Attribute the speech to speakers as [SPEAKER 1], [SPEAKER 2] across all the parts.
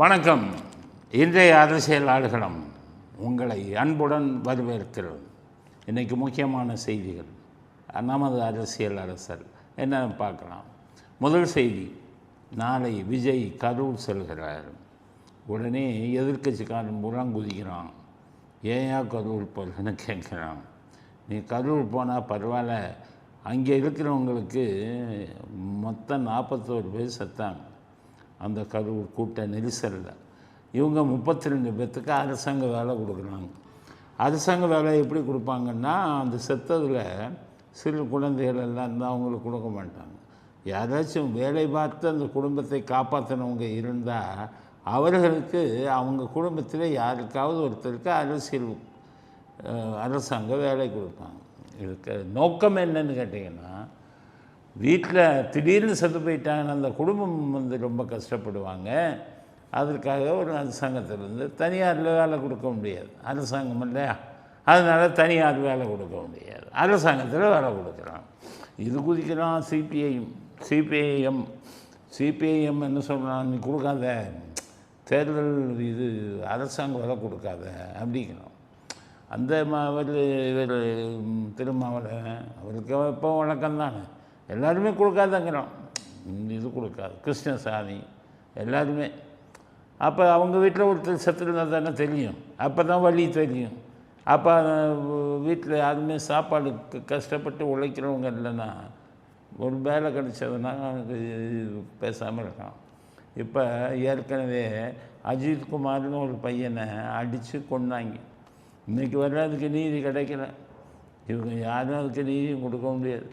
[SPEAKER 1] வணக்கம். இன்றைய அரசியல் ஆடுகளம் உங்களை அன்புடன் வரவேற்கிறது. இன்றைக்கு முக்கியமான செய்திகள் நமது அரசியல் அரசர் என்னன்னு பார்க்கலாம். முதல் செய்தி, நாளை விஜய் கரூர் செல்கிறார். உடனே எதிர்க்கட்சிக்காரன் புறம் குதிக்கிறான். ஏன் கரூர் போகிறேன்னு கேட்குறான். நீ கரூர் போனால் பரவாயில்ல, அங்கே இருக்கிறவங்களுக்கு மொத்தம் 41 பேர் செத்தாங்க அந்த கரூர் கூட்ட நெரிசலில். இவங்க 32 பேர்த்துக்கு அரசாங்க வேலை கொடுக்குறாங்க. அரசாங்க வேலை எப்படி கொடுப்பாங்கன்னா, அந்த செத்ததில் சிறு குழந்தைகள் எல்லாம் இருந்தால் அவங்களுக்கு கொடுக்க மாட்டாங்க. யாராச்சும் வேலை பார்த்து அந்த குடும்பத்தை காப்பாற்றினவங்க இருந்தால் அவர்களுக்கு அவங்க குடும்பத்தில் யாருக்காவது ஒருத்தருக்கு அரசாங்க வேலை கொடுப்பாங்க. இதுக்கு நோக்கம் என்னன்னு கேட்டிங்கன்னா, வீட்டில் திடீர்னு செத்து போயிட்டாங்கன்னு அந்த குடும்பம் ரொம்ப கஷ்டப்படுவாங்க. அதற்காக ஒரு அரசாங்கத்திலேருந்து தனியாரில் வேலை கொடுக்க முடியாது, அரசாங்கம் இல்லையா, அதனால் தனியார் வேலை கொடுக்க முடியாது, அரசாங்கத்தில் வேலை கொடுக்குறான். இது குதிக்கிறான் சிபிஐஎம் என்ன சொல்கிறான், நீ கொடுக்காத, தேர்தல் இது அரசாங்க வேலை கொடுக்காத அப்படிங்கிறோம். அந்த இவர் திருமாவளவன் அவருக்கு எப்போ வழக்கம் தானே, எல்லாருமே கொடுக்காதங்கிறோம். இது கொடுக்காது, கிருஷ்ணசாமி எல்லாருமே. அப்போ அவங்க வீட்டில் ஒருத்தர் செத்துருந்தால் தானே தெரியும், அப்போ தான் வலி தெரியும். அப்போ வீட்டில் யாருமே சாப்பாடு கஷ்டப்பட்டு உழைக்கிறவங்க இல்லைன்னா ஒரு வேலை கிடச்சதுன்னா பேசாமல் இருக்கான். இப்போ ஏற்கனவே அஜித்குமார்னு ஒரு பையனை அடித்து கொண்டாங்க. இன்றைக்கி வர அதுக்கு நீதி கிடைக்கல. இவங்க யாரும் அதுக்கு நீதியும் கொடுக்க முடியாது.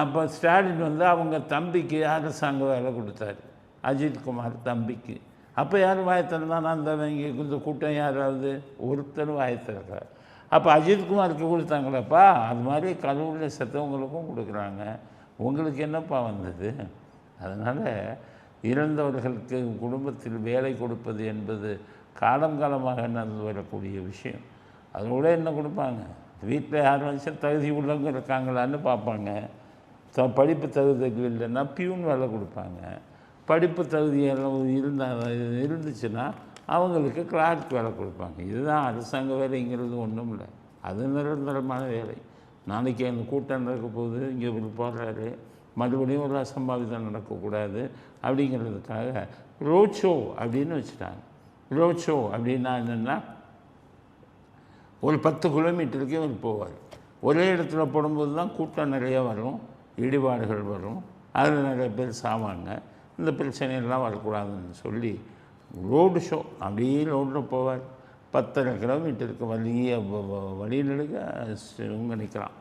[SPEAKER 1] அப்போ ஸ்டாலின் அவங்க தம்பிக்கு அரசாங்க வேலை கொடுத்தாரு, அஜித்குமார் தம்பிக்கு. அப்போ யாரும் வாயத்திறந்தானா, அந்த இந்த கூட்டம் யாராவது ஒருத்தர் வாயத்திறக்கார். அப்போ அஜித்குமாருக்கு கொடுத்தாங்களப்பா, அது மாதிரி கரூரில் செத்தவங்களுக்கும் கொடுக்குறாங்க. உங்களுக்கு என்னப்பா வந்தது? அதனால் இறந்தவர்களுக்கு குடும்பத்தில் வேலை கொடுப்பது என்பது காலம் காலமாக நடந்து வரக்கூடிய விஷயம். அதோட என்ன கொடுப்பாங்க, வீட்டில் யாரும் தகுதி உள்ளவங்க இருக்காங்களான்னு பார்ப்பாங்க. படிப்பு தகுதி இல்லைன்னா பியூன் வேலை கொடுப்பாங்க. படிப்பு தகுதியெல்லாம் இருந்துச்சுன்னா அவங்களுக்கு கிளார்க் வேலை கொடுப்பாங்க. இதுதான் அரசாங்க வேலைங்கிறது ஒன்றும் இல்லை, அது நிரந்தரமான வேலை. நாளைக்கு அந்த கூட்டம் நடக்க போகுது, இங்கே ஒரு போடுறாரு, மறுபடியும் ஒரு அசம்பாவிதம் நடக்கக்கூடாது அப்படிங்கிறதுக்காக ரோட் ஷோ அப்படின்னு வச்சுட்டாங்க. ரோட் ஷோ அப்படின்னா என்னென்னா, ஒரு 10 கிலோமீட்டருக்கு அவர் போவார். ஒரே இடத்துல போடும்போது தான் கூட்டம் நிறையா வரும், இடிபாடுகள் வரும், அதில் நிறைய பேர் சாவாங்க. இந்த பிரச்சனையெல்லாம் வரக்கூடாதுன்னு சொல்லி ரோடு ஷோ அப்படியே ரோட்டில் போவார். 10.5 கிலோமீட்டருக்கு வழி நெடுக்க இவங்க நிற்கலாம்.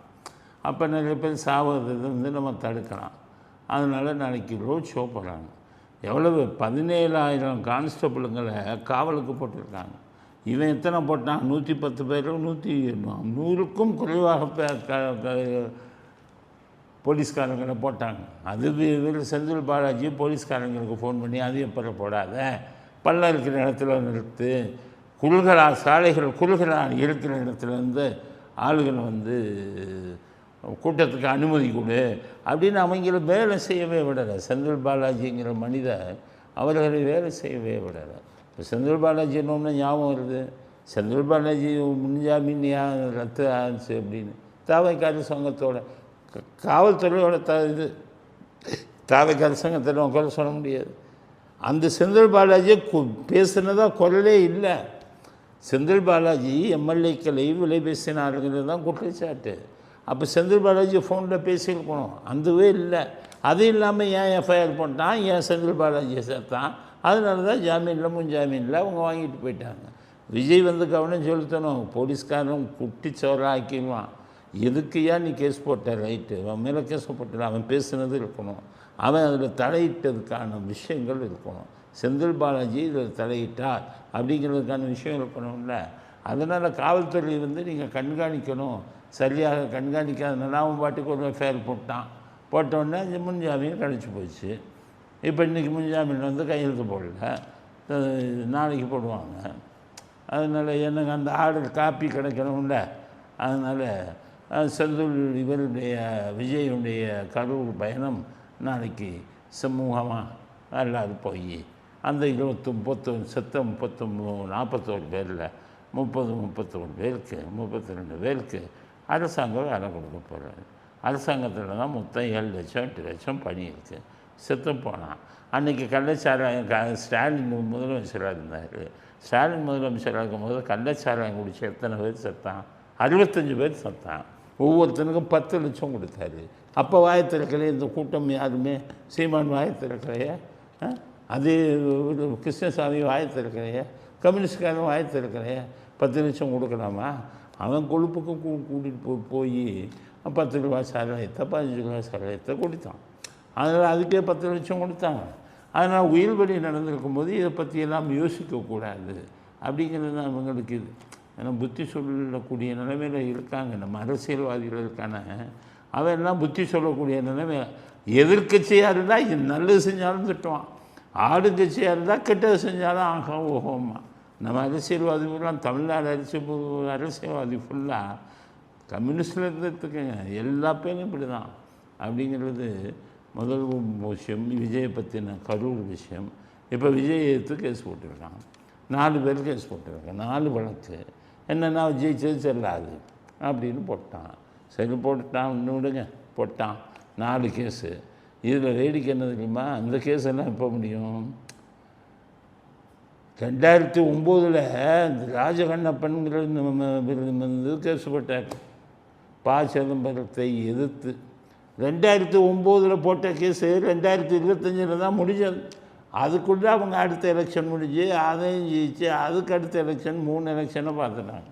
[SPEAKER 1] அப்போ நிறைய பேர் சாவது நம்ம தடுக்கலாம். அதனால் நாளைக்கு ரோட் ஷோ போகிறாங்க. எவ்வளவு 17,000 கான்ஸ்டபிளுங்களை காவலுக்கு போட்டிருக்காங்க. இவன் எத்தனை போட்டான்? 110 பேர், 100க்கும் குறைவாக போலீஸ்காரங்களை போட்டாங்க. அது செந்தில் பாலாஜி போலீஸ்காரங்களுக்கு ஃபோன் பண்ணி, அது எப்போ போடாத, பள்ளம் இருக்கிற இடத்துல நிறுத்து, சாலைகள் குறுகலாக இருக்கிற இடத்துலேருந்து ஆளுகளை கூட்டத்துக்கு அனுமதி கொடு அப்படின்னு அவங்கள வேலை செய்யவே விடலை. செந்தில் பாலாஜிங்கிற மனிதர் அவர்களை வேலை செய்யவே விடலை. இப்போ செந்தில் பாலாஜி என்னொன்று ஞாபகம் வருது, செந்தில் பாலாஜி முன்ஜாமீன் ரத்து ஆச்சு அப்படின்னு தாவைக்கார சங்கத்தோட காவல்துறையோட தாவைக்கார சங்கத்தில் குறை சொல்ல முடியாது. அந்த செந்தில் பாலாஜியை பேசுனதா குரலே இல்லை. செந்தில் பாலாஜி எம்எல்ஏக்களை விலை பேசினாருங்கிறது தான் குற்றச்சாட்டு. அப்போ செந்தில் பாலாஜி ஃபோனில் பேசியிருக்கணும், அதுவே இல்லை. அது இல்லாமல் ஏன் எஃப்ஐஆர் போட்டான், ஏன் செந்தில் பாலாஜியை சேர்த்தான், அதனால தான் ஜாமீனில் முன்ஜாமீனில் அவங்க வாங்கிட்டு போயிட்டாங்க. விஜய் கவனம் செலுத்தணும். போலீஸ்காரன் குட்டிச்சோராக ஆக்கிடுவான். எதுக்கு ஏன் நீ கேஸ் போட்ட, ரைட்டு, அவன் மேலே கேஸ் போட்ட, அவன் பேசுனது இருக்கணும், அவன் அதில் தலையிட்டதுக்கான விஷயங்கள் இருக்கணும். செந்தில் பாலாஜி இதில் தலையிட்டார் அப்படிங்கிறதுக்கான விஷயம் இருக்கணும்ல. அதனால் காவல்துறை நீங்கள் கண்காணிக்கணும். சரியாக கண்காணிக்காதனால அவன் பாட்டுக்கு ஒரு எஃப்ஐஆர் போட்டோடனே முன்ஜாமீன் கிடச்சி போச்சு. இப்போ இன்றைக்கி முன்ஜாமீன் கையெழுத்து போடல, நாளைக்கு போடுவாங்க. அதனால் எனக்கு அந்த ஆர்டர் காப்பி கிடைக்கணும்ல. அதனால் செந்தில் விஜயுடைய கரூர் பயணம் நாளைக்கு சமூகமாக எல்லோரும் போய் அந்த 30 செத்த 41 பேரில் 31 பேருக்கு 32 பேருக்கு அரசாங்கம் வேலை கொடுக்க போகிறாரு. அரசாங்கத்தில் தான் மொத்தம் 7 லட்சம் 8 லட்சம் பணி இருக்குது. செத்து போனான். அன்றைக்கி கள்ளச்சாராயம் ஸ்டாலின் முதலமைச்சராக இருந்தார். ஸ்டாலின் முதலமைச்சராக இருக்கும்போது கள்ளச்சாராயம் குடிச்சு எத்தனை பேர் செத்தான்? 65 பேர் செத்தான். ஒவ்வொருத்தனுக்கும் 10 லட்சம் கொடுத்தாரு. அப்போ வாயத்திறக்கலையே இந்த கூட்டம் யாருமே சீமான் வாயத்திறக்கலையே, அதே கிருஷ்ணசாமி வாயத்திறக்கலையே, கம்யூனிஸ்ட்காரன் வாயத்திறக்கலையே, 10 லட்சம் கொடுக்கலாமா? அவன் கொழுப்புக்கு கூட்டிகிட்டு போய் 10 ரூபா சாராயத்தை 15 ரூபா சாராயத்தை கொடுத்தான். அதனால் அதுக்கே 10 லட்சம் கொடுத்தாங்க. அதனால் உயிர் பலி நடந்திருக்கும் போது இதை பற்றியெல்லாம் யோசிக்கக்கூடாது அப்படிங்கிறது தான் அவங்களுக்கு இது. ஏன்னா புத்தி சொல்லக்கூடிய நிலைமையில் இருக்காங்க நம்ம அரசியல்வாதிகள் இருக்கான. அவன் எல்லாம் புத்தி சொல்லக்கூடிய நிலைமை. எதிர்கட்சியாக இருந்தால் இது நல்லது செஞ்சாலும் திட்டுவான், ஆளுங்கட்சியாக இருந்தால் கெட்டது செஞ்சாலும் ஆக ஓகோமா. நம்ம அரசியல்வாதிகள்லாம் தமிழ்நாடு அரசியல்வாதி ஃபுல்லாக கம்யூனிஸ்டில் இருந்துட்டுருக்குங்க. எல்லா பேரும் இப்படி தான் அப்படிங்கிறது முதல் விஷயம். விஜயை பற்றின கரூர் விஷயம். இப்போ விஜய் எடுத்து கேஸ் போட்டிருக்காங்க. 4 பேர் கேஸ் போட்டிருக்காங்க. 4 வழக்கு. என்னென்னா ஜெயிச்சது செல்லாது அப்படின்னு போட்டான். சரி போட்டுட்டான், இன்னும் விடுங்க, போட்டான். 4 கேஸு. இதில் வேடிக்கை என்ன தெரியுமா? அந்த கேஸ் எல்லாம் எப்போ முடியும்? 2009 இந்த ராஜகண்ணப்பன்கிற வந்து கேஸ் போட்டார் ப. சிதம்பரத்தை எதிர்த்து. 2009 போட்ட கேஸு 2025 தான் முடிஞ்சது. அதுக்குள்ளே அவங்க அடுத்த எலெக்ஷன் முடிஞ்சு அதையும் ஜெயிச்சு அதுக்கு அடுத்த எலெக்ஷன் 3 எலெக்ஷனை பார்த்துட்டாங்க.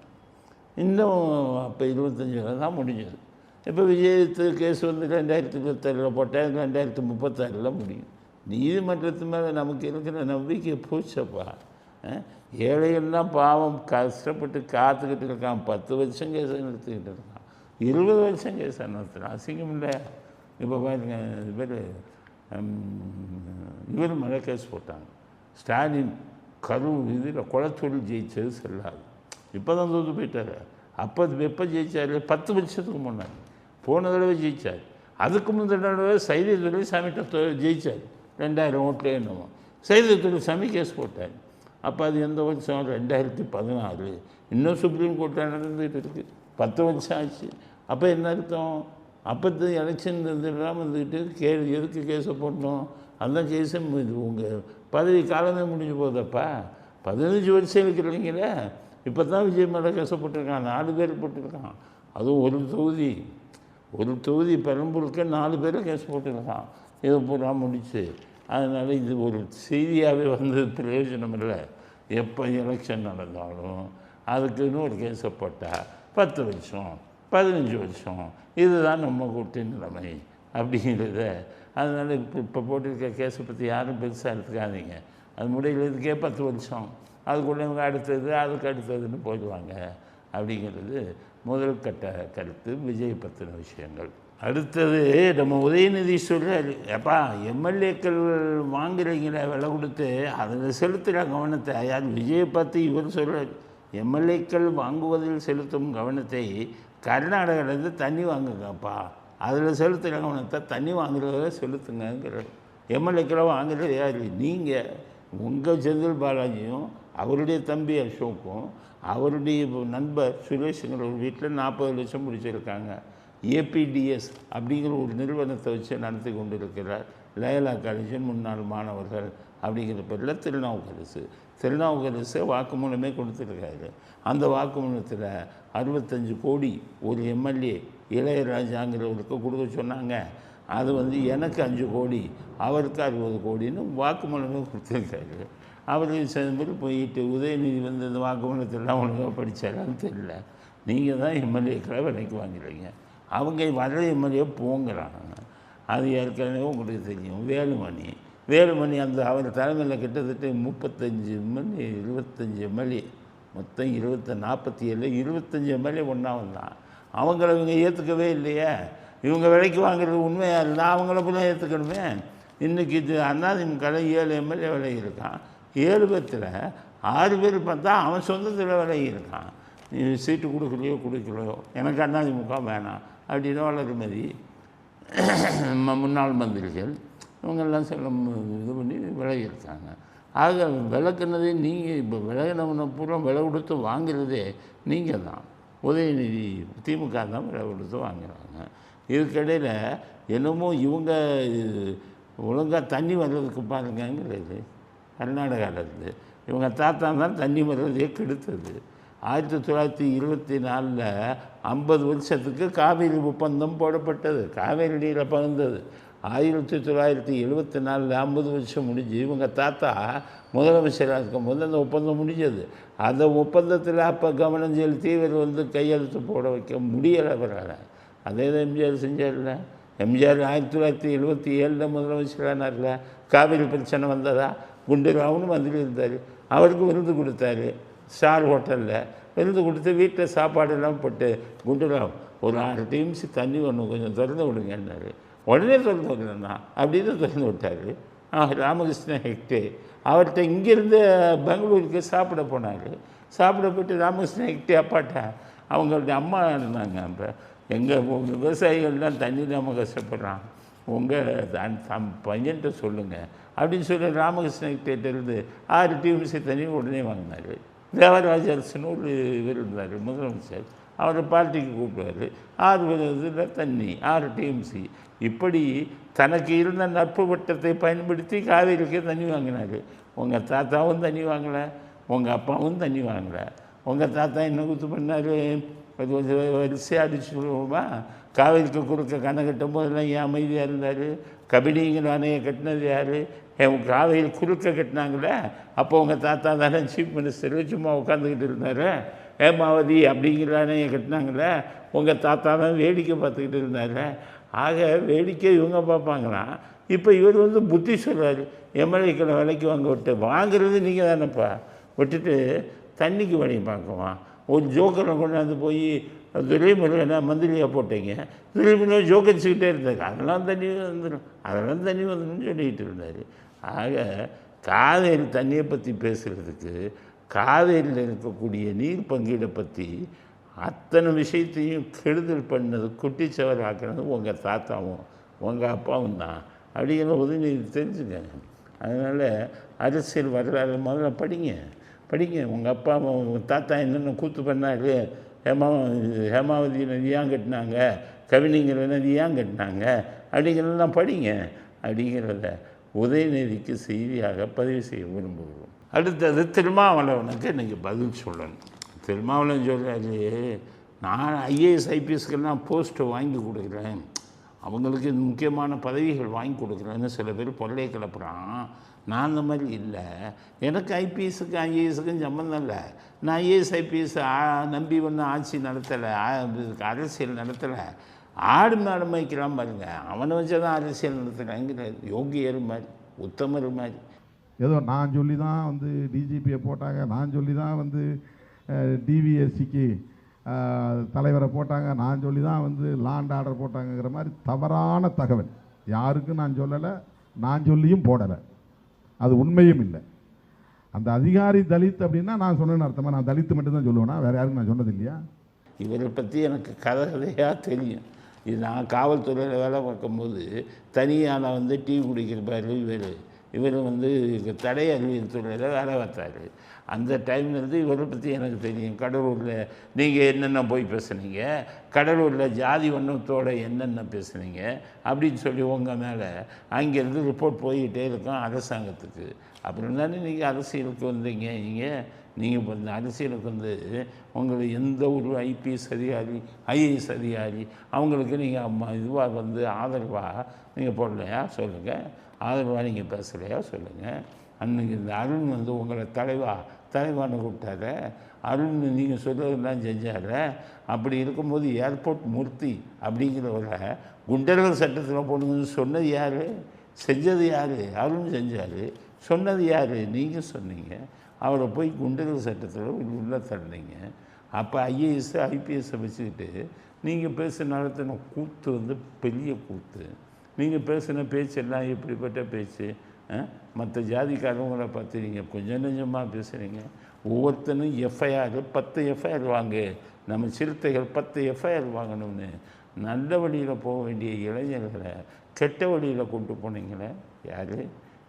[SPEAKER 1] இன்னும் அப்போ 25 தான் முடிஞ்சது. இப்போ விஜயத்து கேஸ் வந்து 2026 போட்டால் 2036 முடியும். நீதிமன்றத்து மேலே நமக்கு இருக்கிற நம்பிக்கை போச்சப்பா. ஏழைகள்லாம் பாவம் கஷ்டப்பட்டு காத்துக்கிட்டு இருக்கான். 10 வருஷம் கேஸை நிறுத்திக்கிட்டு இருக்கான். 20 வருஷம் கேஸை நிறுத்துறான். அசிங்கம் இல்லை. இப்போ பாருங்க, இது பேர் இவர் மேலே கேஸ் போட்டாங்க. ஸ்டாலின் கரூர் இதில் குளத்தொழில் ஜெயிச்சது செல்லாது. இப்போ தான் தோற்று போயிட்டார். அப்போ எப்போ ஜெயிச்சார்? 10 வருஷத்துக்கு முன்னாடி போன தடவை ஜெயித்தார். அதுக்கு முந்தின தடவை சைதை துரைசாமிகிட்ட ஜெயித்தார். 2000 ஓட்டில் என்னமோ சைதை துரைசாமி கேஸ் போட்டார். அப்போ அது எந்த வருஷம்? 2016. இன்னும் சுப்ரீம் கோர்ட்டில் நடந்துகிட்டு இருக்குது. 10 வருஷம் ஆச்சு. அப்போ என்ன அர்த்தம்? அப்போ எலெக்ஷன் இதெல்லாம் வந்துக்கிட்டு எதுக்கு கேஸை போடணும்? அந்த கேஸை உங்கள் பதவி காலமே முடிஞ்சு போகுதப்பா. 15 வருஷம் இருக்கிறீங்களே. இப்போ தான் விஜய் மேலே கேஸை போட்டிருக்கான். 4 பேர் போட்டிருக்கான். அதுவும் ஒரு தொகுதி பெரம்பூருக்கு 4 பேர் கேஸ் போட்டிருக்கான். இதை பூரா முடிச்சு. அதனால் இது ஒரு செய்தியாகவே வந்தது பிரயோஜனம் இல்லை. எப்போ எலெக்ஷன் நடந்தாலும் அதுக்குன்னு ஒரு கேஸை போட்டால் 10 வருஷம் 15 வருஷம் இதுதான் நம்ம கூட்டு நிலைமை அப்படிங்கிறத. அதனால் இப்போ போட்டிருக்க கேஸை பற்றி யாரும் பெருசாக எடுத்துக்காதீங்க. அது முடியலதுக்கே 10 வருஷம். அதுக்குள்ளே இவங்க அடுத்தது அதுக்கு அடுத்ததுன்னு போயிடுவாங்க அப்படிங்கிறது முதல் கட்ட கருத்து. விஜய் பற்றின விஷயங்கள். அடுத்தது நம்ம உதயநிதி சொல்கிறார், எப்பா எம்எல்ஏக்கள் வாங்குறீங்களே விலை கொடுத்து அதில் செலுத்துகிற கவனத்தை யார்? விஜயை பார்த்து இவர் சொல்கிறார், எம்எல்ஏக்கள் வாங்குவதில் செலுத்தும் கவனத்தை கர்நாடகாவிலேருந்து தண்ணி வாங்குங்கப்பா, அதில் செலுத்துகிற கவனத்தை தண்ணி வாங்குறத செலுத்துங்கிறார். எம்எல்ஏக்களை வாங்குறது யார்? நீங்கள். உங்கள் செந்தில் பாலாஜியும் அவருடைய தம்பி அசோக்கும் அவருடைய நண்பர் சுரேஷுங்கிற ஒரு வீட்டில் 40 லட்சம் பிடிச்சிருக்காங்க. ஏபிடிஎஸ் அப்படிங்கிற ஒரு நிறுவனத்தை வச்சு நடத்தி கொண்டு இருக்கிறார். லயலா காலேஜின் முன்னாள் மாணவர்கள் அப்படிங்கிற பேரில் திருநாவுக்கரசு வாக்குமூலமே கொடுத்துருக்காரு. அந்த வாக்குமூலத்தில் 65 கோடி ஒரு எம்எல்ஏ இளையராஜாங்கிறவருக்கு கொடுக்க சொன்னாங்க. அது வந்து எனக்கு 5 கோடி அவருக்கு 60 கோடின்னு வாக்குமூலமே கொடுத்துருக்காரு. அவர் சேர்ந்து போயிட்டு உதயநிதி வந்து இந்த வாக்குமூலத்தெல்லாம் ஒழுங்காக படித்தாரான்னு தெரியல. நீங்கள் தான் எம்எல்ஏக்களை விலைக்கு வாங்குறீங்க. அவங்க வர எம்எல்ஏ போங்கிறாங்க. அது ஏற்கனவே உங்களுக்கு தெரியும். வேலுமணி அந்த அவர் தலைமையில் கிட்டத்தட்ட 35 எம்எல்ஏ 25 எம்எல்ஏ மொத்தம் 47 25 எம்எல்ஏ ஒன்றா வந்தான். அவங்கள இவங்க ஏற்றுக்கவே இல்லையே. இவங்க விலைக்கு வாங்குறது உண்மையாக இருந்தால் அவங்கள போல ஏற்றுக்கணுமே. இன்றைக்கி இது அதிமுக 7 எம்எல்ஏ விலை இருக்கான். 7 பேர்த்தில் 6 பேர் பார்த்தா அவன் சொந்தத்தில் விலகி இருக்கான். நீ சீட்டு கொடுக்கலையோ எனக்கு அதிமுக வேணாம் அப்படின்னு வளர்மதி முன்னாள் மந்திரிகள் இவங்கெல்லாம் இது பண்ணி விலகியிருக்காங்க. ஆக விளக்குனதே நீங்கள். இப்போ விலகினவனை பூரா விலை கொடுத்து வாங்குறதே நீங்கள் தான். உதயநிதி திமுக தான் விலை கொடுத்து வாங்குறாங்க. இதுக்கிடையில் என்னமோ இவங்க ஒழுங்காக தண்ணி வர்றதுக்கு பாருங்கங்கிறது கர்நாடகாவிலேருந்து இவங்க தாத்தா தான் தண்ணி வர்றதே கெடுத்தது. 1924 50 வருஷத்துக்கு காவேரி ஒப்பந்தம் போடப்பட்டது, காவேரி நீரை பகிர்ந்தது. 1974 50 வருஷம் முடிஞ்சு இவங்க தாத்தா முதலமைச்சராக இருக்கும்போது அந்த ஒப்பந்தம் முடிஞ்சது. அந்த ஒப்பந்தத்தில் அப்போ கவனம் செலுத்தி இவர் கையெழுத்து போட வைக்க முடியலை அவரால். அதே தான் எம்ஜிஆர் செஞ்சார்ல. எம்ஜிஆர் 1977 முதலமைச்சரானார்ல. காவிரி பிரச்சனை வந்ததா, குண்டுராவுன்னு மந்திரி இருந்தார், அவருக்கு விருது கொடுத்தாரு ஸ்டார் ஹோட்டலில். விருது கொடுத்து வீட்டில் சாப்பாடெல்லாம் போட்டு, குண்டுராவ் ஒரு 6 டிஎம்சி தண்ணி ஒன்று கொஞ்சம் திறந்து விடுங்கன்னாரு. உடனே திறந்து விடலண்ணா அப்படின்னு திறந்து விட்டார். ராமகிருஷ்ண ஹெக்டே அவர்கிட்ட இங்கேருந்து பெங்களூருக்கு சாப்பிட போனார். சாப்பிட போய்ட்டு ராமகிருஷ்ண ஹெக்டே அப்பாட்டா அவங்களுடைய அம்மா இருந்தாங்க. அப்போ எங்கள் விவசாயிகள்லாம் தண்ணி இல்லாமல் கஷ்டப்படுறான், உங்கள் பையன்கிட்ட சொல்லுங்கள் அப்படின்னு சொல்லி ராமகிருஷ்ண ஹெக்டேட்டிருந்து 6 டிஎம்சி தண்ணி உடனே வாங்கினார். தேவராஜ அரசன் ஒரு இவர் இருந்தார் முதலமைச்சர், அவரை பார்ட்டிக்கு கூப்பிடுவார். 6 இதில் தண்ணி 6 டிஎம்சி. இப்படி தனக்கு இருந்த நட்பு வட்டத்தை பயன்படுத்தி காவேரிக்கே தண்ணி வாங்கினார். உங்கள் தாத்தாவும் தண்ணி வாங்கலை, உங்கள் அப்பாவும் தண்ணி வாங்கலை. உங்கள் தாத்தா என்ன குத்து பண்ணார், அது கொஞ்சம் வரிசையாக அடிச்சு சொல்லுவோமா, காவேரிக்கு குறுக்க கணை கட்டும் போதெல்லாம் ஏன் அமைதியாக இருந்தார்? கபினிங்கிற அணையை கட்டினது யார்? காவேரி குறுக்க கட்டினாங்களே, அப்போ உங்கள் தாத்தா தானே சீஃப் மினிஸ்டர், சும்மா உட்காந்துக்கிட்டு இருந்தார். ஹேமாவதி அப்படிங்கிற அணையை கட்டினாங்களே, உங்கள் தாத்தா தான் வேடிக்கை பார்த்துக்கிட்டு இருந்தார். ஆக வேடிக்கை இவங்க பார்ப்பாங்களாம். இப்போ இவர் புத்தி சொல்கிறார், எம்எல்ஏக்களை விலைக்கு வாங்க விட்டு வாங்குறது நீங்கள் தானேப்பா, விட்டுட்டு தண்ணிக்கு வழி பார்க்குவான். ஒரு ஜோக்கரை கொண்டாந்து போய் துரைமுருகனை மந்திரியாக போட்டீங்க, துரைமுருகன் ஜோக்கரிச்சுக்கிட்டே இருந்தார், அதெல்லாம் தண்ணி வந்துடும், அதெல்லாம் தண்ணி வந்துடும் சொல்லிக்கிட்டு இருந்தார். ஆக காவேரி தண்ணியை பற்றி பேசுகிறதுக்கு, காவேரியில் இருக்கக்கூடிய நீர் பங்கீடை பற்றி அத்தனை விஷயத்தையும் கெடுதல் பண்ணது, குட்டிச்சவர் ஆக்கினது உங்கள் தாத்தாவும் உங்கள் அப்பாவும் தான் அப்படிங்கிற உதயநிதி தெரிஞ்சுங்க. அதனால் அரசியல் வரலாறு முதல்ல படிங்க. உங்கள் அப்பா உங்கள் தாத்தா என்னென்ன கூத்து பண்ணார், ஹேமாவதி நதி ஏன் கட்டினாங்க, கவினிங்கிற நதி ஏன் கட்டினாங்க அப்படிங்கிறதெல்லாம் படிங்க. அப்படிங்கிறத உதயநிதிக்கு செய்தியாக பதிவு செய்ய விரும்புகிறோம். அடுத்தது திருமாவளவனுக்கு இன்றைக்கி பதில் சொல்லணும். திருமாவளவன் சொல்கிறாரு, நான் ஐஏஎஸ் ஐபிஎஸ்க்கெல்லாம் போஸ்ட்டு வாங்கி கொடுக்குறேன், அவங்களுக்கு முக்கியமான பதவிகள் வாங்கி கொடுக்குறேன்னு சில பேர் பொருளையை கிளப்புறான். நான் அந்த மாதிரி இல்லை, எனக்கு ஐபிஎஸ்ஸுக்கும் ஐஏஎஸ்ஸுக்கும் சம்மந்தம் இல்லை. நான் ஐஏஎஸ் ஐபிஎஸ் நம்பி ஒன்றும் ஆட்சி நடத்தலை, அரசியல் நடத்தலை. ஆடு மாடு மேய்க்கிறான் பாருங்க, அவனை வச்சு தான் அரசியல் நடத்துகிறாங்கிற யோகியர் மாதிரி, உத்தமர் மாதிரி.
[SPEAKER 2] ஏதோ நான் சொல்லி தான் டிஜிபியை போட்டாங்க, நான் சொல்லி தான் டிவிஎஸ்சிக்கு தலைவரை போட்டாங்க, நான் சொல்லி தான் லாண்ட் ஆர்டர் போட்டாங்கங்கிற மாதிரி தவறான தகவல். யாருக்கும் நான் சொல்லலை, நான் சொல்லியும் போடலை, அது உண்மையும் இல்லை. அந்த அதிகாரி தலித் அப்படின்னா நான் சொன்னேன்னு அர்த்தமாக, நான் தலித்து மட்டும்தான் சொல்லுவேன்னா, வேறு யாருக்கும் நான் சொன்னது இல்லையா?
[SPEAKER 1] இவரை பற்றி எனக்கு கதையாக தெரியும். இது நான் காவல்துறையில் வேலை பார்க்கும்போது தனியாக டீ குடிக்கிறப்பார் இவர் தடை அறிவியல் துறையில் வேலை பார்த்தார். அந்த டைம்லேருந்து இவரை பற்றி எனக்கு தெரியும். கடலூரில் நீங்கள் என்னென்ன போய் பேசுனீங்க, கடலூரில் ஜாதி வண்ணத்தோடு என்னென்ன பேசுனீங்க அப்படின்னு சொல்லி உங்கள் மேலே அங்கேருந்து ரிப்போர்ட் போய்கிட்டே இருக்கோம் அரசாங்கத்துக்கு. அப்புறம் தானே நீங்கள் அரசியலுக்கு வந்தீங்க. நீங்கள் இப்போ இந்த அரசியலுக்கு உங்களை எந்த ஒரு ஐபிஎஸ் அதிகாரி ஐஏஎஸ் அதிகாரி அவங்களுக்கு நீங்கள் இதுவாக ஆதரவாக நீங்கள் போடலையா சொல்லுங்கள், ஆதரவாக நீங்கள் பேசலையா சொல்லுங்கள். அன்றைக்கி இந்த அருண் உங்களை தலைவான்னு கூப்பிட்டாரு, அருண் நீங்கள் சொல்கிறதெல்லாம் செஞ்சார். அப்படி இருக்கும்போது ஏர்போர்ட் மூர்த்தி அப்படிங்கிறவரை குண்டர்கள் சட்டத்தில் போடுங்கன்னு சொன்னது யார், செஞ்சது யார்? அருண் செஞ்சார். சொன்னது யார்? நீங்கள் சொன்னீங்க. அவரை போய் குண்டர்கள் சட்டத்தில் உள்ளே தள்ளினீங்க. அப்போ ஐஏஎஸ் ஐபிஎஸ்ஸை வச்சுக்கிட்டு நீங்கள் நடத்தின கூத்து பெரிய கூத்து. நீங்கள் பேசின பேச்செல்லாம் எப்படிப்பட்ட பேச்சு? மற்ற ஜாதிக்காரவங்களை பார்த்து நீங்கள் கொஞ்சம் நெஞ்சமாக பேசுகிறீங்க. ஒவ்வொருத்தனும் எஃப்ஐஆர் 10 எஃப்ஐஆர் வாங்கு, நம்ம சிறுத்தைகள் 10 எஃப்ஐஆர் வாங்கணும்னு நல்ல வழியில் போக வேண்டிய இளைஞர்களை கெட்ட வழியில் கொண்டு போனீங்களே யார்?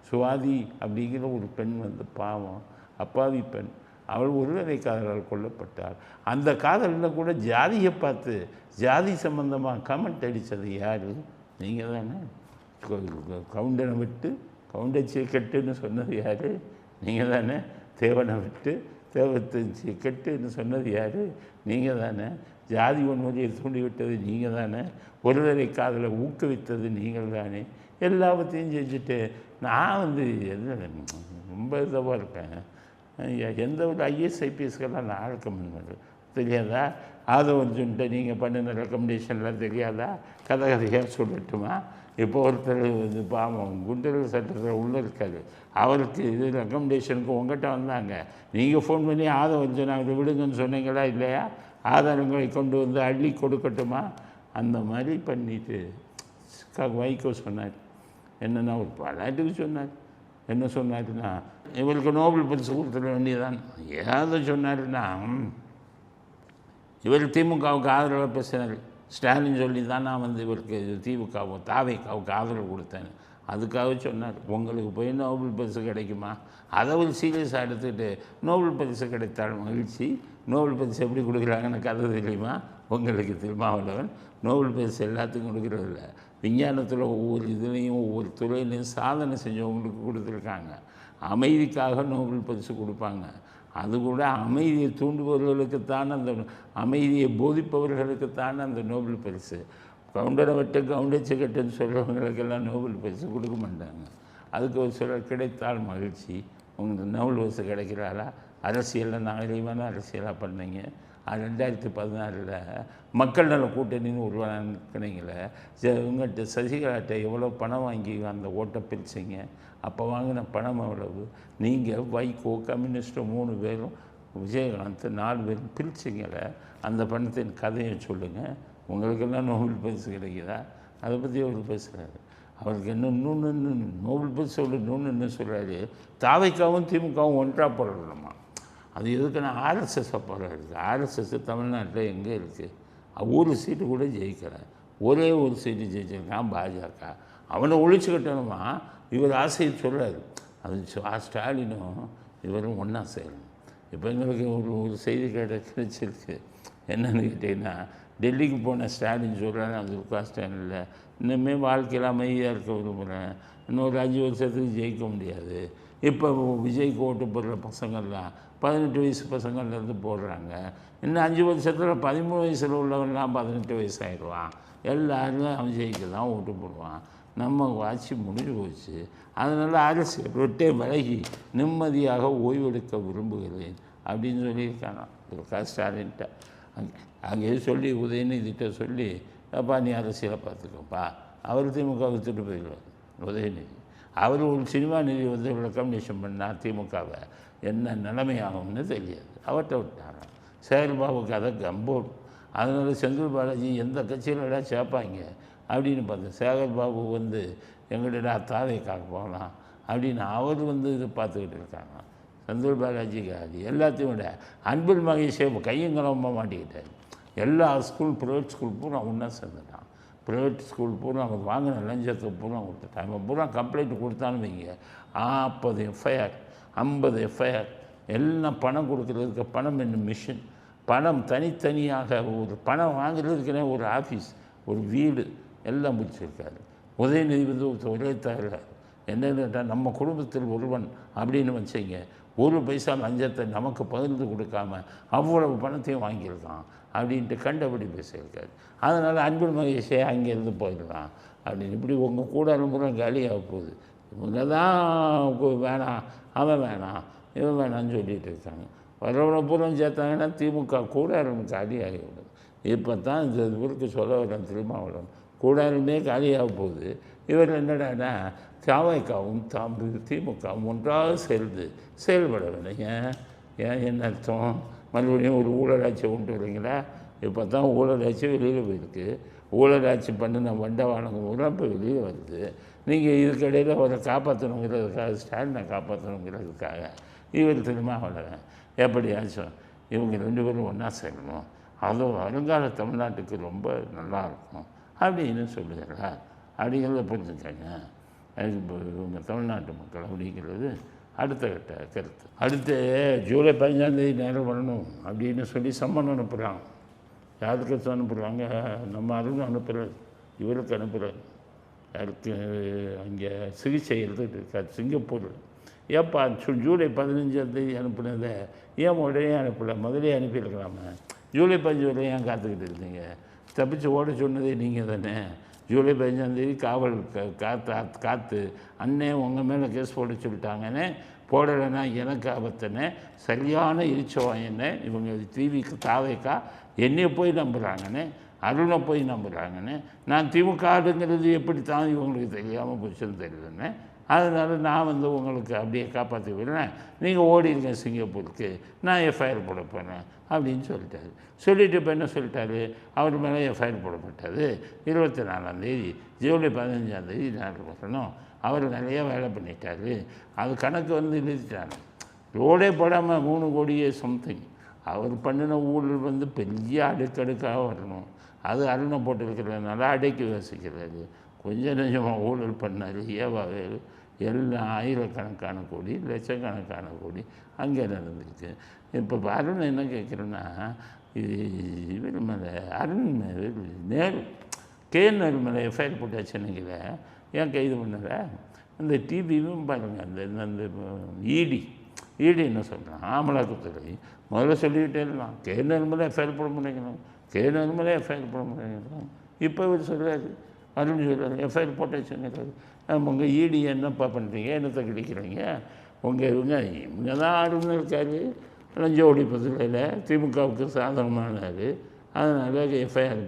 [SPEAKER 1] சுவாதி அப்படிங்கிற ஒரு பெண் வந்து பாவம் அப்பாவி பெண், அவள் ஒருவரை காதலால் கொல்லப்பட்டாள். அந்த காதலில் கூட ஜாதியை பார்த்து ஜாதி சம்பந்தமாக கமெண்ட் அடித்தது யார்? நீங்கள் தானே. கவுண்டனை விட்டு கவுண்டச்சியை கெட்டுன்னு சொன்னது யார்? நீங்கள் தானே. தேவனை விட்டு தேவத்தை கெட்டுன்னு சொன்னது யார்? நீங்கள் தானே. ஜாதி வன்முறையை தூண்டிவிட்டது நீங்கள் தானே. ஒருவரை காதலை ஊக்குவித்தது நீங்கள் தானே. எல்லாத்தையும் செஞ்சுட்டு நான் வந்து ரொம்ப இதாக இருப்பேன். எந்த ஒரு ஐஏஎஸ் ஐபிஎஸ்க்கெல்லாம் நான் ரெக்கமெண்ட் தெரியாதா? ஆதவர்ஜுன்ட்ட நீங்கள் பண்ணின ரெக்கமெண்டேஷன்லாம் தெரியாதா? கதையாக சொல்லட்டுமா? இப்போ ஒருத்தர் இது பாவம் குண்டர்கள் சட்டத்தில் உள்ளே இருக்காரு, அவருக்கு இது ரெக்கமெண்டேஷனுக்கு உங்கள்கிட்ட வந்தாங்க. நீங்கள் ஃபோன் பண்ணி ஆதவர்ஜுன் அவரை விடுங்கன்னு சொன்னீங்களா இல்லையா? ஆதாரங்களை கொண்டு வந்து அள்ளி கொடுக்கட்டுமா? அந்த மாதிரி பண்ணிவிட்டு வைகோ சொன்னார். என்னென்னா ஒரு பலாட்டுக்கு சொன்னார். என்ன சொன்னாருன்னா, இவருக்கு நோபல் பரிசு கொடுத்துட வேண்டியதான். ஏதாவது சொன்னாருன்னா, இவர் திமுகவுக்கு ஆதரவாக பேசினார். ஸ்டாலின் சொல்லி தான் நான் வந்து இவருக்கு திமுகவும் தாவேக்காவுக்கு ஆதரவு கொடுத்தேன். அதுக்காக சொன்னார், உங்களுக்கு போய் நோபல் பரிசு கிடைக்குமா? அதை ஒரு சீரியஸாக எடுத்துக்கிட்டு நோபல் பரிசு கிடைத்தால் மகிழ்ச்சி. நோபல் பரிசு எப்படி கொடுக்குறாங்கன்னு கதை தெரியுமா உங்களுக்கு? திருமாவளவன் நோபல் பரிசு எல்லாத்துக்கும் கொடுக்குறதில்ல, விஞ்ஞானத்தில் ஒவ்வொரு இதுலேயும் ஒவ்வொரு துறையிலையும் சாதனை செஞ்சவங்களுக்கு கொடுத்துருக்காங்க. அமைதிக்காக நோபல் பரிசு கொடுப்பாங்க. அது கூட அமைதியை தூண்டுபவர்களுக்குத்தான், அந்த அமைதியை போதிப்பவர்களுக்குத்தான் அந்த நோபல் பரிசு. கவுண்டரை விட்டு கவுண்டச்சி கட்டுன்னு சொல்கிறவங்களுக்கெல்லாம் நோபல் பரிசு கொடுக்க மாட்டாங்க. அதுக்கு ஒரு சிலர் கிடைத்தால் மகிழ்ச்சி. உங்களுக்கு நோபல் பரிசு கிடைக்கிறாரா? அரசியலில் நாகரீகமான அரசியலாக பண்ணீங்க. 2016 மக்கள் நல கூட்டணின்னு உருவாக்கினீங்களே, உங்கள்கிட்ட சசிகலாட்ட எவ்வளோ பணம் வாங்கி அந்த ஓட்டை பிரிச்சிங்க? அப்போ வாங்கின பணம் எவ்வளவு? நீங்கள் வைகோ கம்யூனிஸ்ட்டு 3 பேரும் விஜயகாந்த் 4 பேரும் பிரிச்சிங்களே, அந்த பணத்தின் கதையை சொல்லுங்கள். உங்களுக்கெல்லாம் நோபல் பரிசு கிடைக்குதா? அதை பற்றி அவர் பேசுகிறாரு. அவருக்கு இன்னொன்று நோபல் பரிசு இன்னொன்று என்ன சொல்கிறாரு, தாவைக்காவும் திமுகவும் ஒன்றா போடணுமா? அது எதுக்குன்னா ஆர்எஸ்எஸ்ஸை போடுறாரு. ஆர்எஸ்எஸ் தமிழ்நாட்டில் எங்கே இருக்குது? ஒரு சீட்டு கூட ஜெயிக்கலை. ஒரே ஒரு சீட்டு ஜெயிச்சிருக்கான் பாஜக. அவனை ஒழிச்சு கட்டணுமா? இவர் ஆசையை சொல்கிறார். அது ஸ்டாலினும் இவரும் ஒன்றா செய்யணும். இப்போ எங்களுக்கு ஒரு செய்தி கிடைச்சிருக்கு. என்னென்னு கேட்டிங்கன்னா, டெல்லிக்கு போன ஸ்டாலின் சொல்கிறாரு, அது ஸ்டாலினில் இன்னுமே வாழ்க்கையில் அமைதியாக இருக்க விரும்புகிறேன், இன்னொரு 5 வருஷத்துக்கு ஜெயிக்க முடியாது. இப்போ விஜய்க்கு ஓட்டு போடுற பசங்கள்லாம் 18 வயசு பசங்கள்லேருந்து போடுறாங்க. இன்னும் 5 வருஷத்தில் 13 வயசில் உள்ளவன்லாம் 18 வயசு ஆகிடுவான். எல்லோரும் அவன் ஜெயிக்க தான் ஓட்டு போடுவான். நம்ம ஆட்சி முடிஞ்சு போச்சு. அதனால் அரசியல் விட்டே விலகி நிம்மதியாக ஓய்வெடுக்க விரும்புகிறேன் அப்படின்னு சொல்லியிருக்காங்க ஸ்டாலின்கிட்ட. அங்கேயே சொல்லி உதயநிதிட்ட சொல்லி, அப்பா நீ அரசியலை பார்த்துக்கப்பா. அவர் திமுக வித்துட்டு போயிடுவார் உதயநிதி. அவர் ஒரு சினிமா நிதி வந்து ரெக்கமெண்டேஷன் பண்ணால் திமுகவை என்ன நிலைமையாகும்னு தெரியாது. அவர்கிட்ட விட்டாங்க. சேகர்பாபுக்கு அதை கம்போடு. அதனால் செந்தில் பாலாஜி எந்த கட்சியிலடா சேர்ப்பாங்க அப்படின்னு பார்த்தேன். சேகர்பாபு வந்து எங்கள்டா தாவேக்காக போகலாம் அப்படின்னு அவர் வந்து இது பார்த்துக்கிட்டு இருக்காங்க. செந்தில் பாலாஜிக்கு அது எல்லாத்தையும் விட அன்பில் மகேஷே கையங்கலமாக மாட்டிக்கிட்டார். எல்லா ஸ்கூல் ப்ரைவேட் ஸ்கூல் பூரா ஒன்றா சேர்ந்துட்டான். ப்ரைவேட் ஸ்கூல் பூரா அவங்க வாங்கின லஞ்சத்தை பூரா கொடுத்துட்டான். அவன் பூரா கம்ப்ளைண்ட் கொடுத்தான்னு வைங்க, 40 எஃப்ஐஆர் 50 எஃப்ஐஆர் எல்லாம் பணம் கொடுக்குறதுக்கு பணம் என்ன மிஷின், பணம் தனித்தனியாக ஒரு பணம் வாங்குறதுக்குன்னே ஒரு ஆஃபீஸ், ஒரு வீடு எல்லாம் முடிச்சிருக்காரு. உதயநிதி வந்து ஒரே தவிர என்னென்னு கேட்டால், நம்ம குடும்பத்தில் ஒருவன் அப்படின்னு வச்சிங்க, ஒரு பைசா லஞ்சத்தை நமக்கு பகிர்ந்து கொடுக்காம அவ்வளவு பணத்தையும் வாங்கியிருக்கான் அப்படின்ட்டு கண்டபடி பேசியிருக்காரு. அதனால் அன்பில் மகேஷே அங்கேருந்து போயிடலாம் அப்படின்னு. இப்படி உங்கள் கூடாரம் பூரா காலியாக போகுது. இவங்க தான் வேணாம், அவன் வேணாம், இவன் வேணான்னு சொல்லிகிட்டு இருக்காங்க. வரவனை பூரா சேர்த்தாங்கன்னா திமுக கூடாரம் காலியாகிவிடும். இப்போ தான் இந்த ஊருக்கு சொல்ல வரேன், திருமாவளவன் கூடாரமே காலியாக போகுது. இவர் என்னடானா தாவைக்காவும் திமுகவும் ஒன்றாக சேர்ந்து செயல்பட வேலைங்க. என்ன அர்த்தம்? மறுபடியும் ஒரு ஊழலாட்சி கொண்டு வரீங்களா? இப்போ தான் ஊழலாட்சி வெளியில் போயிருக்கு. ஊழலாட்சி பண்ணின வண்டவாளங்க பூரா இப்போ வெளியே வருது. நீங்கள் இதுக்கிடையில் அவரை காப்பாற்றணுங்கிறதுக்காக, ஸ்டாலினை காப்பாற்றணுங்கிறதுக்காக இவர் திருமாவளவன் எப்படியாச்சும் இவங்க 2 பேரும் ஒன்றா சேரணும், அதுவும் வருங்கால தமிழ்நாட்டுக்கு ரொம்ப நல்லாயிருக்கும் அப்படின்னு சொல்லுகிறார். அப்படிங்கிறத புரிஞ்சுக்கங்க. அதுக்கு இப்போ இவங்க தமிழ்நாட்டு மக்கள் அப்படிங்கிறது அடுத்த கட்ட கருத்து. அடுத்து ஜூலை 15 நேரம் வரணும் அப்படின்னு சொல்லி சம்மன் அனுப்புகிறாங்க. யாருக்கு அனுப்புகிறாங்க? நம்ம அருண் அனுப்புகிறார், இவருக்கு அனுப்புகிறார். யாருக்கு? அங்கே சிகிச்சை எடுத்துகிட்டு இருக்கார் சிங்கப்பூரில். ஏப்பா ஜூலை 15 அனுப்புனதை ஏன் உடனே அனுப்பலை? முதலே அனுப்பியிருக்கலாமே. ஜூலை 15 வரை ஏன் காத்துக்கிட்டு இருந்தீங்க? தப்பிச்சு ஓட சொன்னதே நீங்கள் தானே. ஜூலை 15 காவல் காத்து அண்ணே உங்கள் மேலே கேஸ் போட சொல்லிட்டாங்கன்னு போடலைன்னா எனக்கு ஆபத்துன்னு சரியான இரிச்சவாயன்னு இவங்க டிவிக்கு தாவைக்கா என்னையை போய் நம்புகிறாங்கன்னு, அருணை போய் நம்புகிறாங்கன்னு. நான் திமுகங்கிறது எப்படி தான் இவங்களுக்கு தெரியாமல் போச்சுன்னு தெரியுதுன்னு. அதனால் நான் உங்களுக்கு அப்படியே காப்பாற்றி விடுறேன், நீங்கள் ஓடிடுங்க சிங்கப்பூருக்கு, நான் எஃப்ஐஆர் போட போகிறேன் அப்படின்னு சொல்லிட்டாரு. சொல்லிவிட்டு இப்போ என்ன சொல்லிட்டாரு? அவர் மேலே எஃப்ஐஆர் போடப்பட்டது 24 ஜூலை 15 நாள் வரணும். அவர் நிறைய வேலை பண்ணிட்டார். அது கணக்கு எழுதிட்டாங்க. ரோடே போடாமல் 3 கோடியே சம்திங். அவர் பண்ணின ஊழல் பெரிய அடுக்கடுக்காக வரணும். அது அருணை போட்டிருக்கிறதுனால அடக்கி வசிக்கிறாரு. கொஞ்சம் கொஞ்சமாக ஊழல் பண்ணார். ஏவாவேல் எல்லாம் ஆயிரக்கணக்கான கோடி, லட்சக்கணக்கான கோடி அங்கே நடந்திருக்கு. இப்போ அருண் என்ன கேட்குறேன்னா, இது இவர் மேலே அருண் நேரு நேரு மேலே எஃப்ஐஆர் போட்டாச்சு நினைக்கல, ஏன் கைது பண்ணல? அந்த டிவியும் பாருங்கள், அந்த இடி என்ன சொல்கிறான்? அமலாக்கத்துறை முதல்ல சொல்லிக்கிட்டே இருக்கலாம், நேரு மேலே எஃப்ஐஆர் போட முடியணும், நேரு மேலே எஃப்ஐஆர் போட முடியணும். இப்போ இவர் சொல்கிறாரு, அருண் சொல்கிறார் எஃப்ஐஆர் போட்டாச்சுங்கிறாரு. உங்கள் இடி என்னப்பா பண்ணுறீங்க? என்னத்தை கிடைக்கிறீங்க? இவங்க தான் அருண் இருக்கார், லஞ்சம் ஒழிப்பதில் திமுகவுக்கு சாதகமானார். அதனால் எஃப்ஐஆர்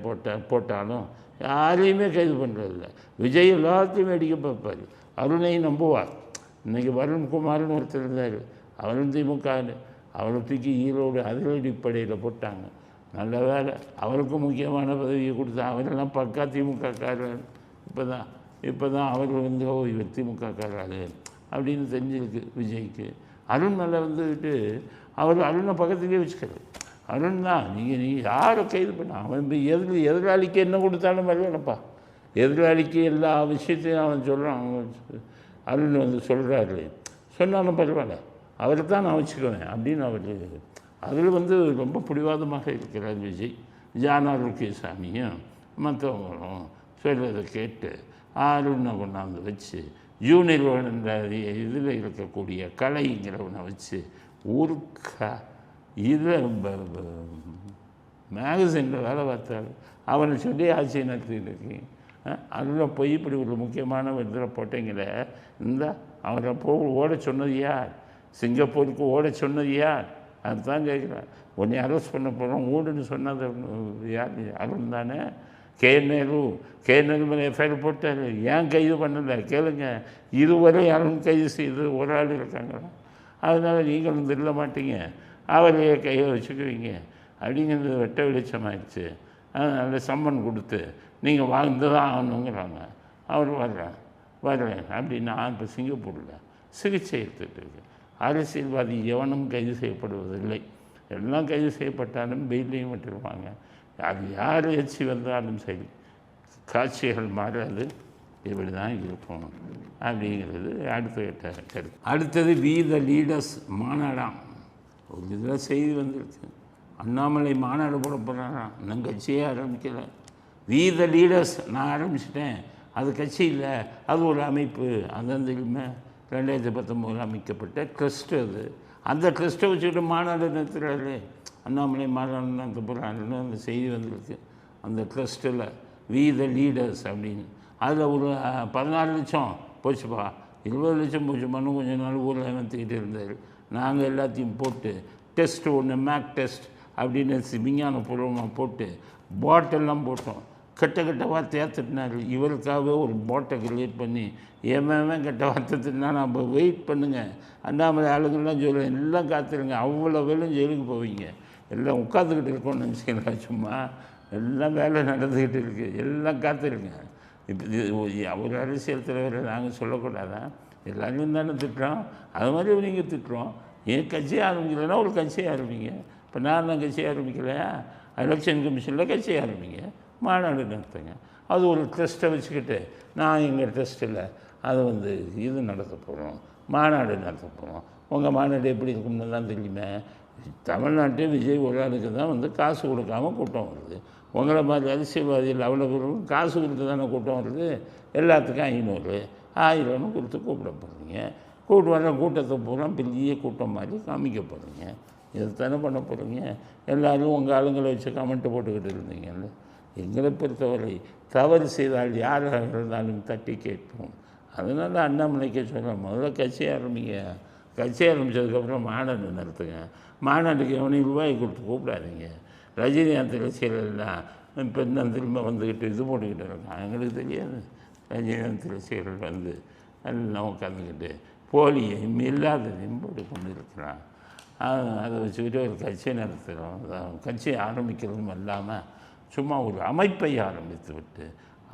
[SPEAKER 1] போட்டாலும் யாரையுமே கைது பண்ணுறதில்ல. விஜய் எல்லாத்தையும் வேடிக்கை பார்ப்பார், அருணையும் நம்புவார். இன்றைக்கி வருண்குமார்னு ஒருத்தர் இருந்தார், அவரும் திமுக, அவரை தூக்கி ஈரோடு அதிரடிப்படையில் போட்டாங்க. நல்ல வேலை, அவருக்கும் முக்கியமான பதவியை கொடுத்தா. அவரெல்லாம் பக்கா திமுகக்காரர். இப்போ தான் அவர் இவர் திமுகக்காரர் அப்படின்னு தெரிஞ்சிருக்கு விஜய்க்கு. அருண் மேலே அவர் அருணை பக்கத்துலேயே வச்சுக்கிறார். அருண் தான் நீங்கள் யாரை கைது பண்ண, அவன் எதிராளிக்கு என்ன கொடுத்தாலும் வரலப்பா. எதிராளிக்கு எல்லா விஷயத்தையும் அவன் சொல்கிறான். அருண் சொல்கிறாரு, சொன்னாலும் பரவாயில்ல, அவரை தான் நான் வச்சுக்குவேன் அப்படின்னு அவர் அதில் ரொம்ப பிடிவாதமாக இருக்கிறார் விஜய். ஜானாருக்கேசாமியும் மற்றவங்களும் சொல்கிறத கேட்டு அருணை கொண்டாந்து வச்சு ஜூனியர் இதில் இருக்கக்கூடிய கலைங்கிறவனை வச்சு ஊருக்கா இதில் மேகசினில் வேலை பார்த்தாரு. அவனை சொல்லி ஆட்சியை நடத்திட்டு இருக்கீங்க. அதில் போய் இப்படி ஒரு முக்கியமான இதில் போட்டீங்களே, அவரை ஓட சொன்னது யார்? சிங்கப்பூருக்கு ஓட சொன்னது யார்? அதுதான் கேட்குறேன். உன்னை அரெஸ்ட் பண்ண போகிறோம் ஓடுன்னு சொன்னது யார்? அருண் தானே. நேரு மேலே எஃப்ஐஆர் போட்டார், ஏன் கைது பண்ணலை கேளுங்க. இதுவரை அருண் கைது செய்து ஒரு ஆள் இருக்காங்களா? அதனால் நீங்களும் திருட மாட்டீங்க, அவரையே கையை வச்சுக்குவீங்க அப்படிங்கிறது வெட்ட வெளிச்சமாகிடுச்சு. அதனால் சம்மன் கொடுத்து நீங்கள் வாழ்ந்து தான் ஆகணுங்கிறாங்க. அவர் வர்றேன் அப்படின்னு இப்போ சிங்கப்பூரில் சிகிச்சை எடுத்துகிட்டு இருக்கு. அரசியல்வாதி எவனும் கைது செய்யப்படுவதில்லை. எல்லாம் கைது செய்யப்பட்டாலும் பெயிலையும் விட்டுருவாங்க. அது யார் எச்சி வந்தாலும் சரி, காட்சிகள் மாறாது, இப்படி தான் இருக்கும் அப்படிங்கிறது அடுத்த கருத்து. அடுத்தது வி த லீடர்ஸ் மாநாடாம். ஒரு இதில் செய்தி வந்திருக்கு, அண்ணாமலை மாநாடு போட போகிறாராம். இன்னும் கட்சியே ஆரம்பிக்கலை. வி த லீடர்ஸ் நான் ஆரம்பிச்சிட்டேன், அது கட்சி இல்லை, அது ஒரு அமைப்பு. அந்தந்துமே 2019 அமைக்கப்பட்ட ட்ரஸ்ட்டு அது. அந்த ட்ரஸ்ட்டை வச்சுக்கிட்டு மாநாடு நடத்துகிறாரு. அண்ணாமலை மாநாடு நடத்த போகிறாருன்னு அந்த செய்தி வந்திருக்கு. அந்த ட்ரஸ்ட்டில் வி த லீடர்ஸ் அப்படின்னு அதில் ஒரு 14 லட்சம் போச்சுப்பா, 20 லட்சம் போச்சு. மண்ணு கொஞ்சம் நாள் ஊரில் வந்துக்கிட்டு இருந்தார். நாங்கள் எல்லாத்தையும் போட்டு டெஸ்ட்டு ஒன்று மேக் டெஸ்ட் அப்படின்னு விஞ்ஞானபூர்வமாக போட்டு பாட்டெல்லாம் போட்டோம். கெட்ட வார்த்தையாக திட்டினார். இவருக்காகவே ஒரு போட்டை கிரியேட் பண்ணி ஏன் கெட்ட வார்த்தை திட்டினா நம்ம வெயிட் பண்ணுங்கள், அண்ணாமலை ஆளுங்கள்லாம் சொல்ல எல்லாம் காத்துருங்க, அவ்வளோ வேலையும் ஜெயிலுக்கு போவீங்க. எல்லாம் உட்காந்துக்கிட்டு இருக்கோன்னு நினச்சிங்களா? சும்மா எல்லாம் வேலை நடந்துக்கிட்டு இருக்குது, எல்லாம் காத்துருங்க. இப்போ ஒரு அரசியல் தலைவரை நாங்கள் சொல்லக்கூடாதான்? எல்லாரையும் தானே திட்டுறோம், அது மாதிரி நீங்கள் திட்டுறோம். ஏன் கட்சியை ஆரம்பிக்கலைன்னா ஒரு கட்சியை ஆரம்பிங்க. இப்போ நான் கட்சியை ஆரம்பிக்கலையா? எலெக்ஷன் கமிஷனில் கட்சியை ஆரம்பிங்க, மாநாடு நடத்துங்க. அது ஒரு ட்ரஸ்ட்டை வச்சுக்கிட்டு நான் எங்கள் ட்ரஸ்ட்டில் அதை வந்து இது நடத்த போகிறோம், மாநாடு நடத்த போகிறோம். உங்கள் மாநாடு எப்படி இருக்கும்னு தான் தெரியுமே. தமிழ்நாட்டே விஜய் ஒரு ஆளுக்கு தான் வந்து காசு கொடுக்காம கூட்டம் வருது. உங்களை மாதிரி அரசியல்வாதிகள் அவ்வளோ பேரும் காசு கொடுத்து தானே கூட்டம் வருது. எல்லாத்துக்கும் 500 1000 கொடுத்து கூப்பிட போகிறீங்க. வர கூட்டத்தை பூரா பெரிய கூட்டம் மாதிரி காமிக்க போகிறீங்க. இது தானே பண்ண போகிறீங்க. எல்லோரும் உங்கள் ஆளுங்களை வச்சு கமெண்ட்டு போட்டுக்கிட்டு இருந்தீங்கல்ல. எங்களை பொறுத்தவரை தவறு செய்தால் யாராக இருந்தாலும் தட்டி கேட்போம். அதனால் அண்ணாமலைக்கு சொல்கிறேன், முதல்ல கட்சி ஆரம்பிங்க. கட்சி ஆரம்பித்ததுக்கப்புறம் மாநாடு நடத்துங்க. மாநாட்டுக்கு எவனையும் ரூபாய் கொடுத்து கூப்பிடாதீங்க. ரஜினிகாந்த் ரசிகர்கள்லாம் இப்போ இன்னும் திரும்ப வந்துக்கிட்டு இது போட்டுக்கிட்டு இருக்கான். எங்களுக்கு தெரியாது. ரஜினிகாந்த் ரசிகர்கள் வந்து எல்லாம் உட்காந்துக்கிட்டு போலியையும் இல்லாததையும் போட்டு கொண்டு இருக்கிறான். அதை வச்சுக்கிட்டு ஒரு கட்சி நடத்துகிறோம். கட்சி ஆரம்பிக்கிறதும் இல்லாமல் சும்மா ஒரு அமைப்பை ஆரம்பித்து விட்டு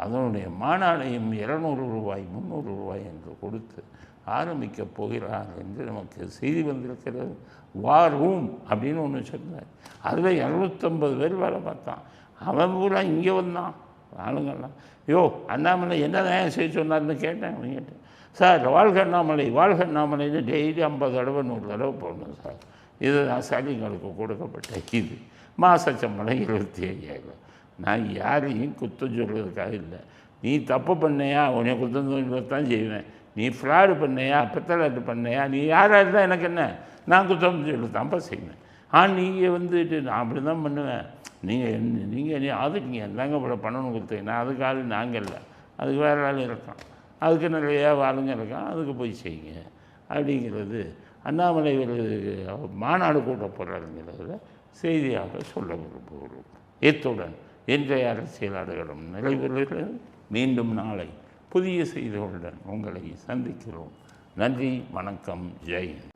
[SPEAKER 1] அதனுடைய மாநாடையும் 200 ரூபாய் 300 ரூபாய் என்று கொடுத்து ஆரம்பிக்கப் போகிறார் என்று நமக்கு செய்தி வந்திருக்கிறது. வார் ரூம் அப்படின்னு ஒன்று சொன்னார். அதில் 250 பேர் வேலை பார்த்தான். அவன் பூரா இங்கே வந்தான் ஆளுங்கள்லாம். யோ அண்ணாமலை என்ன தான் செய்ய சொன்னார்னு கேட்டேன். அவங்ககிட்ட சார் வாழ்க அண்ணாமலை வாழ்க அண்ணாமலைன்னு டெய்லி 50 தடவை 100 தடவை போடணும் சார். இதுதான் ஸ்டாலின்களுக்கு கொடுக்கப்பட்ட இது. மாத சம்பளம் 25,000. நான் யாரையும் குத்தம் சொல்கிறதுக்காக இல்லை. நீ தப்பு பண்ணையா உன்னை குத்தம் சொல்கிறதான் செய்வேன். நீ ஃப்ராடு பண்ணையா பித்தலாட்டு பண்ணையா நீ யாராக இருந்தால் எனக்கு என்ன, நான் குத்தம் சொல்லித்தான்ப்பா செய்வேன். நீங்கள் வந்துட்டு நான் அப்படி தான் பண்ணுவேன். நீங்கள் அதுக்கு நீங்கள் என்னங்க இப்படி பண்ணணும் கொடுத்தீங்கன்னா அதுக்கு ஆள் நாங்கள் இல்லை, அதுக்கு வேறு ஆள் இருக்கான், அதுக்கு நிறையா ஆளுங்க இருக்கான், அதுக்கு போய் செய்யுங்க அப்படிங்கிறது அண்ணாமலை மாநாடு கூட்ட போகிறாருங்கிறத செய்தியாக சொல்ல விரும்புகிறோம். இத்துடன் இன்றைய அரசியல் அடையாளம் நிறைவேறுகிறது. மீண்டும் நாளை புதிய செய்திகளுடன் உங்களை சந்திக்கிறோம். நன்றி, வணக்கம், ஜெய் ஹிந்த்.